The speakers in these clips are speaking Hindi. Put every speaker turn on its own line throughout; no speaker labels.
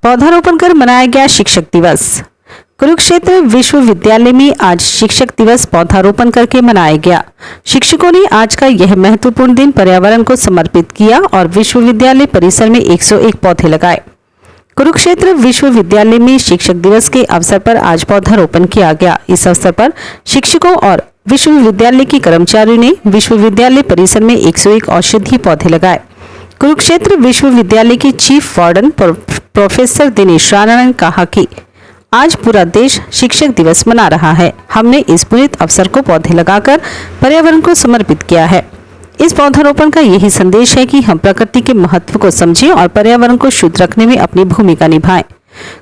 पौधारोपण कर मनाया गया शिक्षक दिवस। कुरुक्षेत्र विश्वविद्यालय में आज शिक्षक दिवस पौधारोपण करके मनाया गया। शिक्षकों ने आज का यह महत्वपूर्ण दिन पर्यावरण को समर्पित किया और विश्वविद्यालय परिसर में 101 पौधे लगाए। कुरुक्षेत्र विश्वविद्यालय में शिक्षक दिवस के अवसर पर आज पौधारोपण किया गया। इस अवसर पर शिक्षकों और विश्वविद्यालय के कर्मचारियों ने विश्वविद्यालय परिसर में 101 औषधीय पौधे लगाए। कुरुक्षेत्र विश्वविद्यालय के chief warden professor Dinesh Rana ने कहा कि आज पूरा देश शिक्षक दिवस मना रहा है। हमने इस पुनीत अवसर को पौधे लगाकर पर्यावरण को समर्पित किया है। इस पौधारोपण का यही संदेश है कि हम प्रकृति के महत्व को समझें और पर्यावरण को शुद्ध रखने में अपनी भूमिका निभाएं।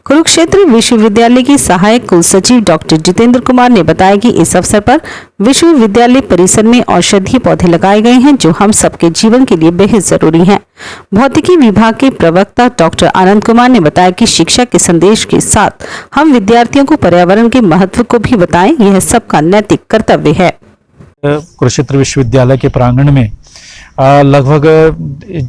कुरुक्षेत्र विश्वविद्यालय की सहायक कुलसचिव डॉक्टर जितेंद्र कुमार ने बताया कि इस अवसर पर विश्वविद्यालय परिसर में औषधीय पौधे लगाए गए हैं जो हम सबके जीवन के लिए बेहद जरूरी हैं। भौतिकी विभाग के प्रवक्ता डॉक्टर आनंद कुमार ने बताया कि शिक्षा के संदेश के साथ हम विद्यार्थियों को पर्यावरण के महत्व को भी बताएं, यह सबका नैतिक कर्तव्य है।
कुरुक्षेत्र विश्वविद्यालय के प्रांगण में लगभग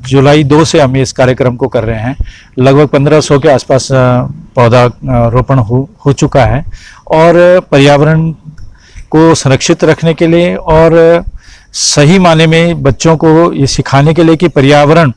जुलाई 2 से हम इस कार्यक्रम को कर रहे हैं। लगभग 1500 के आसपास पौधा रोपण हो चुका है और पर्यावरण को संरक्षित रखने के लिए और सही माने में बच्चों को ये सिखाने के लिए कि पर्यावरण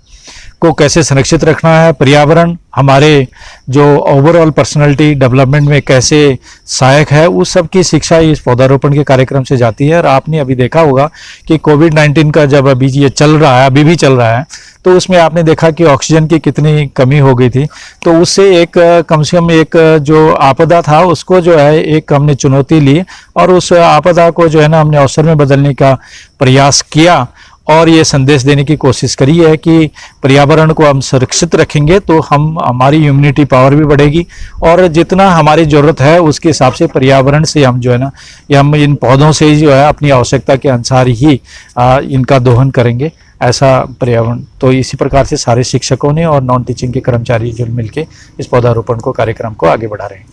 को कैसे संरक्षित रखना है, पर्यावरण हमारे जो ओवरऑल पर्सनालिटी डेवलपमेंट में कैसे सहायक है, उस सब की शिक्षा इस पौधारोपण के कार्यक्रम से जाती है। और आपने अभी देखा होगा कि कोविड-19 का जब अभी ये चल रहा है, अभी भी चल रहा है, तो उसमें आपने देखा कि ऑक्सीजन की कितनी कमी हो गई थी। तो उससे एक कम से कम एक जो आपदा था उसको जो है एक हमने चुनौती ली और उस आपदा को जो है ना हमने अवसर में बदलने का प्रयास किया और ये संदेश देने की कोशिश करी है कि पर्यावरण को हम सुरक्षित रखेंगे तो हमारी इम्यूनिटी पावर भी बढ़ेगी और जितना हमारी ज़रूरत है उसके हिसाब से पर्यावरण से हम जो है ना हम इन पौधों से जो है अपनी आवश्यकता के अनुसार ही इनका दोहन करेंगे, ऐसा पर्यावरण। तो इसी प्रकार से सारे शिक्षकों ने और नॉन टीचिंग के कर्मचारी जो मिलकर इस पौधारोपण को कार्यक्रम को आगे बढ़ा रहे हैं।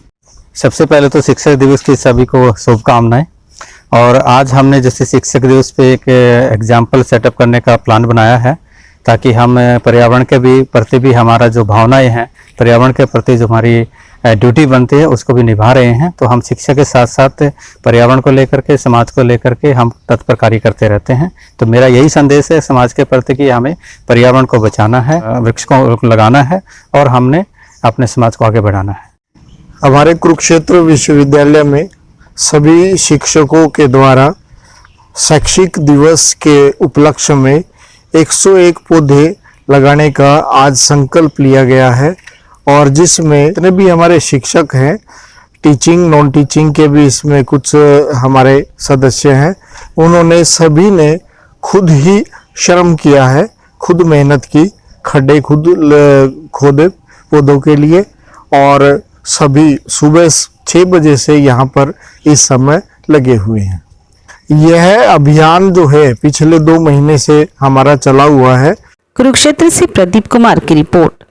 सबसे पहले तो शिक्षक दिवस की सभी को शुभकामनाएं। और आज हमने जैसे शिक्षक दिवस पे एक एग्जाम्पल सेटअप करने का प्लान बनाया है ताकि हम पर्यावरण के भी प्रति भी हमारा जो भावनाएं हैं, पर्यावरण के प्रति जो हमारी ड्यूटी बनती है उसको भी निभा रहे हैं। तो हम शिक्षा के साथ साथ पर्यावरण को लेकर के, समाज को लेकर के हम तत्पर कार्य करते रहते हैं। तो मेरा यही संदेश है समाज के प्रति कि हमें पर्यावरण को बचाना है, वृक्ष को लगाना है और हमने अपने समाज को आगे बढ़ाना है।
हमारे कुरुक्षेत्र विश्वविद्यालय में सभी शिक्षकों के द्वारा शैक्षिक दिवस के उपलक्ष्य में 101 पौधे लगाने का आज संकल्प लिया गया है और जिसमें जितने भी हमारे शिक्षक हैं, टीचिंग नॉन टीचिंग के भी इसमें कुछ हमारे सदस्य हैं, उन्होंने सभी ने खुद ही श्रम किया है, खुद मेहनत की, खड्डे खुद खोदे पौधों के लिए और सभी सुबह 6 बजे से यहाँ पर इस समय लगे हुए हैं। यह अभियान जो है पिछले 2 महीने से हमारा चला हुआ है।
कुरुक्षेत्र से प्रदीप कुमार की रिपोर्ट।